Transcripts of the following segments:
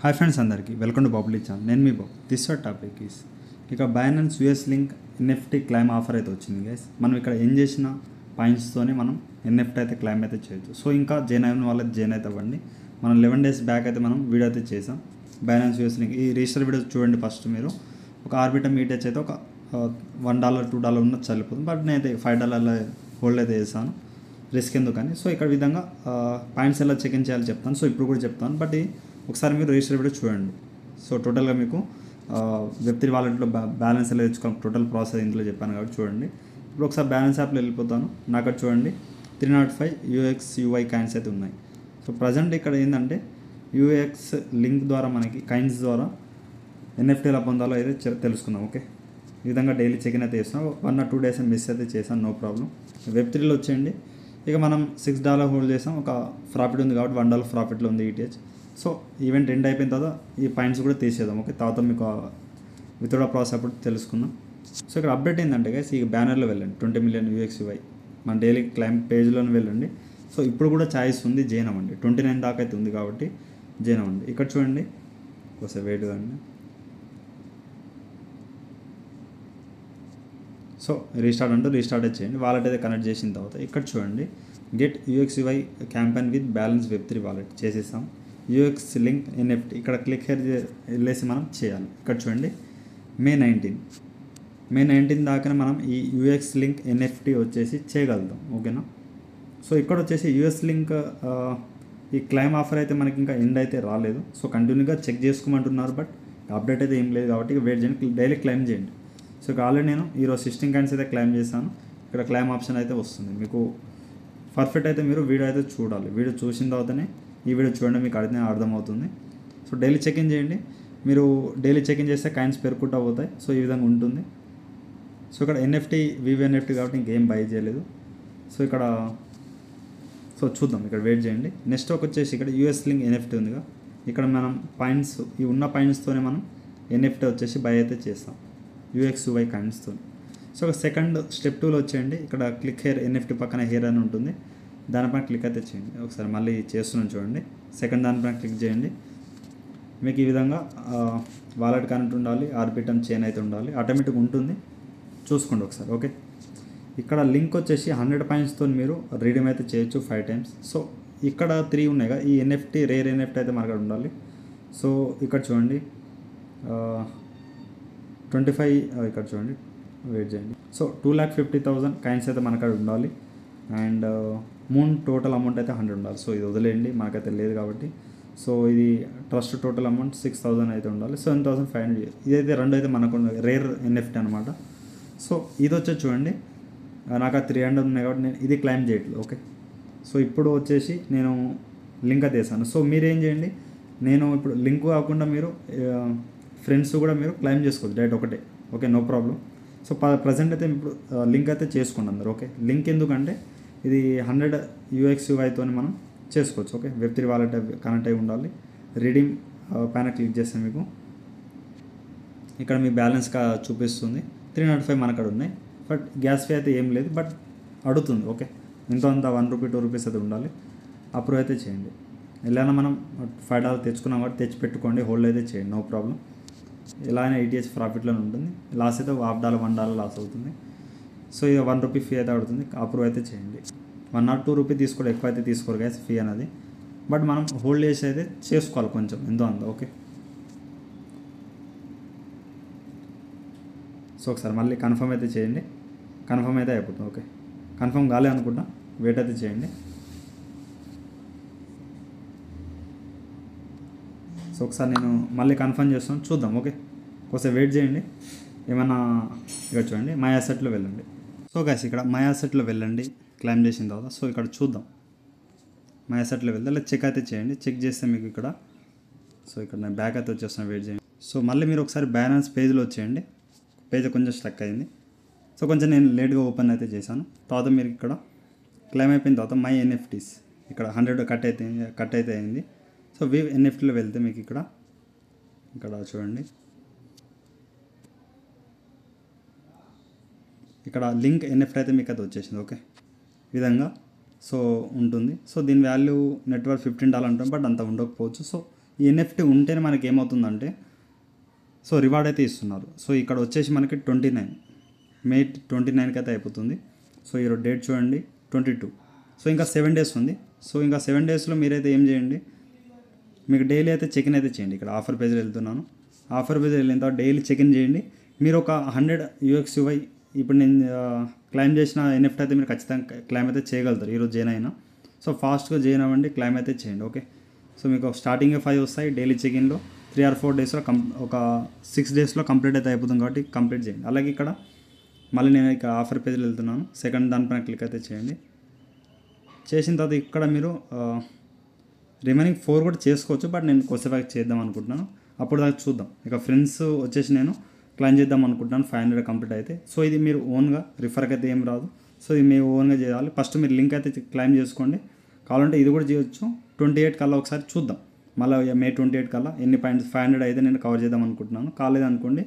Hi friends, అందరికీ welcome to public channel. నేను మీ బాబు. This topic is ఇక Binance US link NFT claim offer అయితే వచ్చింది గైస్. మనం ఇక్కడ ఏం చేసిన పాయింట్స్తోనే మనం ఎన్ఎఫ్టీ అయితే క్లైమ్ అయితే చేయొచ్చు. సో ఇంకా జాయిన్ అయిన వాళ్ళకి జాయిన్ అయితే అవ్వండి. మనం 11 days బ్యాక్ అయితే మనం వీడియో అయితే చేసాం బైనాన్స్ యూఎస్ లింక్. ఈ రిజిస్టర్ వీడియో చూడండి. ఫస్ట్ మీరు ఒక ఆర్బిటమ్ ఈటెచ్ అయితే ఒక $1 $2 ఉన్నది చల్లిపోతుంది. బట్ నేనైతే $5 హోల్డ్ అయితే చేశాను, రిస్క్ ఎందుకని. సో ఇక్కడ విధంగా పాయింట్స్ ఎలా చెక్ ఇన్ చేయాలో చెప్తాను. సో ఇప్పుడు కూడా చెప్తాను, బట్ ఒకసారి మీరు రిజిస్టర్ వీడియో చూడండి. సో టోటల్గా మీకు వెబ్3 వాలెట్లో బ్యాలెన్స్ ఎలా తెచ్చుకోవాలి, టోటల్ ప్రాసెస్ ఇందులో చెప్పాను కాబట్టి చూడండి. ఇప్పుడు ఒకసారి బ్యాలెన్స్ యాప్లో వెళ్ళిపోతాను. నాకు అక్కడ చూడండి 305 UXUI కాయిన్స్ అయితే ఉన్నాయి. సో ప్రజెంట్ ఇక్కడ ఏంటంటే యూఎక్స్ లింక్ ద్వారా మనకి కాయిన్స్ ద్వారా ఎన్ఎఫ్టీ ఎలా పొందాలో అయితే తెలుసుకుందాం. ఓకే, ఈ విధంగా డైలీ చెక్ ఇన్ అయితే చేస్తాం. 1 or 2 days మిస్ అయితే చేశాను, నో ప్రాబ్లం. వెబ్3లో వచ్చేయండి. ఇక మనం $6 హోల్డ్ చేసాం. ఒక ప్రాఫిట్ ఉంది కాబట్టి $1 ప్రాఫిట్లో ఉంది ఈటీహెచ్. సో ఈవెంట్ ఎండ్ అయిపోయిన తర్వాత ఈ పాయింట్స్ కూడా తీసేద్దాం. ఓకే, తర్వాత మీకు విత్డ్రా ప్రాసెస్ అప్పుడు తెలుసుకుందాం. సో ఇక్కడ అప్డేట్ ఏంటంటే గైస్, ఈ బ్యానర్లో వెళ్ళండి 20 million UXUI మన డైలీ క్లైమ్ పేజ్లోనే వెళ్ళండి. సో ఇప్పుడు కూడా ఛాయిస్ ఉంది, జాయిన్ అవ్వండి. 29 దాకా అయితే ఉంది కాబట్టి జాయిన్ అవ్వండి. ఇక్కడ చూడండి, ఒకసారి వెయిట్ కండి. సో రీస్టార్ట్ చేయండి. వాలెట్ అయితే కనెక్ట్ చేసిన తర్వాత ఇక్కడ చూడండి get UXUI campaign with balance వెబ్3 వాలెట్ చేసేసాం. యూఎక్స్ లింక్ ఎన్ఎఫ్టీ ఇక్కడ క్లిక్ వెళ్ళేసి మనం చేయాలి. ఇక్కడ చూడండి మే 19 దాకా మనం ఈ యూఎక్స్ లింక్ ఎన్ఎఫ్టీ వచ్చేసి చేయగలుగుతాం. ఓకేనా. సో ఇక్కడ వచ్చేసి యూఎస్ లింక్ ఈ క్లైమ్ ఆఫర్ అయితే మనకి ఇంకా ఎండ్ అయితే రాలేదు. సో కంటిన్యూగా చెక్ చేసుకోమంటున్నారు, బట్ అప్డేట్ అయితే ఏం లేదు కాబట్టి వెయిట్ చేయండి. డైలీ క్లైమ్ చేయండి. సో ఇక్కడ ఆల్రెడీ నేను ఈరోజు 16 కాయిన్స్ అయితే క్లైమ్ చేశాను. ఇక్కడ క్లైమ్ ఆప్షన్ అయితే వస్తుంది మీకు. పర్ఫెక్ట్ అయితే మీరు వీడియో అయితే చూడాలి. వీడియో చూసిన తర్వాతనే ఈ వీడియో చూడండి, మీకు అర్థమవుతుంది. సో డైలీ చెక్ ఇన్ చేయండి. మీరు డైలీ చెక్ ఇన్ చేస్తే కాయిన్స్ పెరుగుకుంటూ పోతాయి. సో ఈ విధంగా ఉంటుంది. సో ఇక్కడ ఎన్ఎఫ్టీ VVNFT కాబట్టి ఇంకేం బై చేయలేదు. సో ఇక్కడ చూద్దాం. ఇక్కడ వెయిట్ చేయండి. నెక్స్ట్ వచ్చేసి ఇక్కడ యూఎస్ లింక్ ఎన్ఎఫ్టీ ఉందిగా, ఇక్కడ మనం పాయింట్స్ ఈ ఉన్న పాయింట్స్తోనే మనం ఎన్ఎఫ్టీ వచ్చేసి బై అయితే చేస్తాం UXUI కాయిన్స్తో. సో సెకండ్ స్టెప్ 2లో వచ్చేయండి. ఇక్కడ క్లిక్ హెయిర్ ఎన్ఎఫ్టీ పక్కన హెయిర్ అని ఉంటుంది, దానిపైన క్లిక్ అయితే చేయండి. ఒకసారి మళ్ళీ చేస్తున్నాను చూడండి. సెకండ్ దానిపైన క్లిక్ చేయండి. మీకు ఈ విధంగా వాలెట్ కనెక్ట్ ఉండాలి, ఆర్బిటమ్ చైన్ అయితే ఉండాలి, ఆటోమేటిక్గా ఉంటుంది. చూసుకోండి ఒకసారి. ఓకే, ఇక్కడ లింక్ వచ్చేసి 100 పాయింట్స్తో మీరు రీడీమ్ అయితే చేయొచ్చు 5 times. సో ఇక్కడ 3 ఉన్నాయి కదా, ఈ ఎన్ఎఫ్టీ రేర్ ఎన్ఎఫ్టీ అయితే మనకు ఉండాలి. సో ఇక్కడ చూడండి 25 ఇక్కడ చూడండి, వెయిట్ చేయండి. సో 2,50,000 కాయిన్స్ అయితే మనకు ఉండాలి. అండ్ మూన్ టోటల్ అమౌంట్ అయితే 100 ఉండాలి. సో ఇది వదిలేయండి, మనకైతే లేదు కాబట్టి. సో ఇది ట్రస్ట్ టోటల్ అమౌంట్ 6,000 అయితే ఉండాలి. 7,500 ఇదైతే రెండు అయితే మనకు రేర్ ఎన్ఎఫ్టీ అనమాట. సో ఇది వచ్చేసి చూడండి, నాకు 300 ఉన్నాయి కాబట్టి నేను ఇది క్లైమ్ చేయట్లేదు. ఓకే, సో ఇప్పుడు వచ్చేసి నేను లింక్ అయితే వేసాను. సో మీరు ఏం చేయండి, నేను ఇప్పుడు లింక్ కాకుండా మీరు ఫ్రెండ్స్ కూడా మీరు క్లైమ్ చేసుకోవచ్చు డైరెక్ట్ ఒకటే. Okay, no problem. So present అయితే ఇప్పుడు లింక్ అయితే చేసుకోండి అందరు. ఓకే, లింక్ ఎందుకంటే ఇది 100 UXUIతో మనం చేసుకోవచ్చు. ఓకే, వెబ్3 వాలెట్ కనెక్ట్ అయి ఉండాలి. రీడింగ్ పైన క్లిక్ చేస్తే మీకు ఇక్కడ మీ బ్యాలెన్స్ చూపిస్తుంది. 305 మన అక్కడ ఉన్నాయి, బట్ గ్యాస్ ఫీ అయితే ఏం లేదు, బట్ అడుగుతుంది. ఓకే, ఇంత $1 $2 అయితే ఉండాలి. అప్రూవ్ అయితే చేయండి. ఎలా మనం $5 తెచ్చుకున్నాం కాబట్టి తెచ్చి పెట్టుకోండి, హోల్డ్ అయితే చేయండి, నో ప్రాబ్లం. ఎలా అయినా ETH ప్రాఫిట్లోనే ఉంటుంది. లాస్ అయితే $1 $1 లాస్ అవుతుంది. సో ఇది $1 ఫీ అయితే అడుగుతుంది, అప్రూవ్ అయితే చేయండి. $1 or $2 తీసుకోవడం, ఎక్కువ అయితే తీసుకోరు గ్యాస్ ఫీ అనేది, బట్ మనం హోల్డ్ చేసి అయితే చేసుకోవాలి కొంచెం ఎంతో అంత. ఓకే, సో ఒకసారి మళ్ళీ కన్ఫర్మ్ అయితే చేయండి. కన్ఫర్మ్ అయితే అయిపోతుంది. ఓకే, కన్ఫర్మ్ కాలే అనుకుంటా, వెయిట్ అయితే చేయండి. సో ఒకసారి నేను మళ్ళీ కన్ఫర్మ్ చేస్తాను, చూద్దాం. ఓకే, ఒకసారి వెయిట్ చేయండి. ఏమన్నా ఇక్కడ చూడండి, మై అసెట్లో వెళ్ళండి. సో గైస్ ఇక్కడ మై అసెట్లో వెళ్ళండి క్లైమ్ చేసిన తర్వాత. సో ఇక్కడ చూద్దాం, మై అసెట్లో వెళ్తే అలా చెక్ అయితే చేయండి. చెక్ చేస్తే మీకు ఇక్కడ సో ఇక్కడ నేను బ్యాక్ అయితే వచ్చేస్తాను, వెయిట్ చేయండి. సో మళ్ళీ మీరు ఒకసారి బ్యాలెన్స్ పేజ్లో వచ్చేయండి. పేజ్ కొంచెం స్ట్రక్ అయింది. సో కొంచెం నేను లేట్గా ఓపెన్ అయితే చేశాను. తర్వాత మీరు ఇక్కడ క్లైమ్ అయిపోయిన తర్వాత మై ఎన్ఎఫ్టీస్ ఇక్కడ 100 కట్ అయితే అయింది. సో VNFTలో వెళ్తే మీకు ఇక్కడ చూడండి, ఇక్కడ లింక్ ఎన్ఎఫ్టీ అయితే మీకు అయితే వచ్చేసింది. ఓకే, ఈ విధంగా సో ఉంటుంది. సో దీని వాల్యూ నెట్వర్క్ $15 ఉంటుంది, బట్ అంత ఉండకపోవచ్చు. సో ఈ ఎన్ఎఫ్టీ ఉంటేనే మనకి ఏమవుతుందంటే సో రివార్డ్ అయితే ఇస్తున్నారు. సో ఇక్కడ వచ్చేసి మనకి 29 మే 29కి అయితే అయిపోతుంది. సో ఈరోజు డేట్ చూడండి 22. సో ఇంకా 7 డేస్ ఉంది. సో ఇంకా 7 డేస్లో మీరైతే ఏం చేయండి, మీకు డైలీ అయితే చెక్ ఇన్ అయితే చేయండి. ఇక్కడ ఆఫర్ పేజ్లో వెళ్తున్నాను. ఆఫర్ పేజ్ వెళ్ళిన తర్వాత డైలీ చెక్ ఇన్ చేయండి. మీరు ఒక 100 UXUI ఇప్పుడు నేను క్లైమ్ చేసిన ఎన్ఎఫ్టీ అయితే మీరు ఖచ్చితంగా క్లైమ్ అయితే చేయగలుగుతారు ఈరోజు జాయిన్ అయినా. సో ఫాస్ట్గా జాయిన్ అవ్వండి, క్లైమ్ అయితే చేయండి. ఓకే, సో మీకు స్టార్టింగ్ 5 వస్తాయి డైలీ చెక్ ఇన్లో. 3 or 4 డేస్లో ఒక 6 డేస్లో కంప్లీట్ అయితే అయిపోతుంది కాబట్టి కంప్లీట్ చేయండి. అలాగే ఇక్కడ మళ్ళీ నేను ఇక ఆఫర్ పేజ్లో వెళ్తున్నాను. సెకండ్ దానిపైన క్లిక్ అయితే చేయండి. చేసిన తర్వాత ఇక్కడ మీరు రిమైనింగ్ 4 కూడా చేసుకోవచ్చు, బట్ నేను కొద్దిసేపు చేద్దాం అనుకుంటున్నాను. అప్పుడు దాకా చూద్దాం. ఇక ఫ్రెండ్స్ వచ్చేసి నేను క్లైమ్ చేద్దాం అనుకుంటున్నాను 500 కంప్లీట్ అయితే. సో ఇది మీరు ఓన్గా రిఫర్కి అయితే ఏం రాదు. సో ఇది మీరు ఓన్గా చేయాలి. ఫస్ట్ మీరు లింక్ అయితే క్లైమ్ చేసుకోండి. కావాలంటే ఇది కూడా చేయొచ్చు. 28 కల్లా ఒకసారి చూద్దాం. మళ్ళీ మే 28 కల్లా ఎన్ని పాయింట్స్ 500 అయితే నేను కవర్ చేద్దాం అనుకుంటున్నాను. కాలేదు అనుకోండి,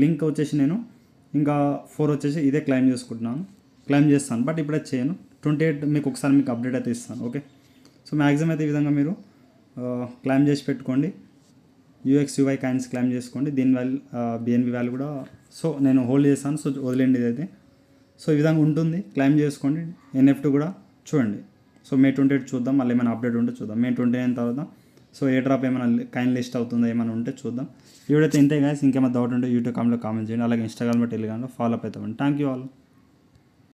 లింక్ వచ్చేసి నేను ఇంకా 4 వచ్చేసి ఇదే క్లైమ్ చేసుకుంటున్నాను, క్లైమ్ చేస్తాను. బట్ ఇప్పుడే చేయను. 28 మీకు ఒకసారి మీకు అప్డేట్ అయితే ఇస్తాను. ఓకే, సో మ్యాక్సిమం అయితే ఈ విధంగా మీరు క్లైమ్ చేసి పెట్టుకోండి. UXUI కాయిన్స్ క్లైమ్ చేసుకోండి. దీని వాల్యూ BNB వాల్యూ కూడా సో నేను హోల్డ్ చేస్తాను. సో వదిలేండి ఇదైతే. సో ఈ విధంగా ఉంటుంది, క్లైమ్ చేసుకోండి. ఎన్ఎఫ్టీ కూడా చూడండి. సో మే 28 చూద్దాం, మళ్ళీ ఏమైనా అప్డేట్ ఉంటే చూద్దాం. మే 29 తర్వాత సో ఏ డ్రాప్ ఏమైనా కైన్ లిస్ట్ అవుతుందో ఏమైనా ఉంటే చూద్దాం. ఈ వీడియో అయితే ఇంతే గాయస్. ఇంకేమైనా డౌట్ ఉంటే యూట్యూబ్ కామెంట్లో కామెంట్ చేయండి. అలాగే ఇన్స్టాగ్రామ్లో టెలిగ్రామ్లో ఫాలో అప్ అవుతామండి. Thank you all.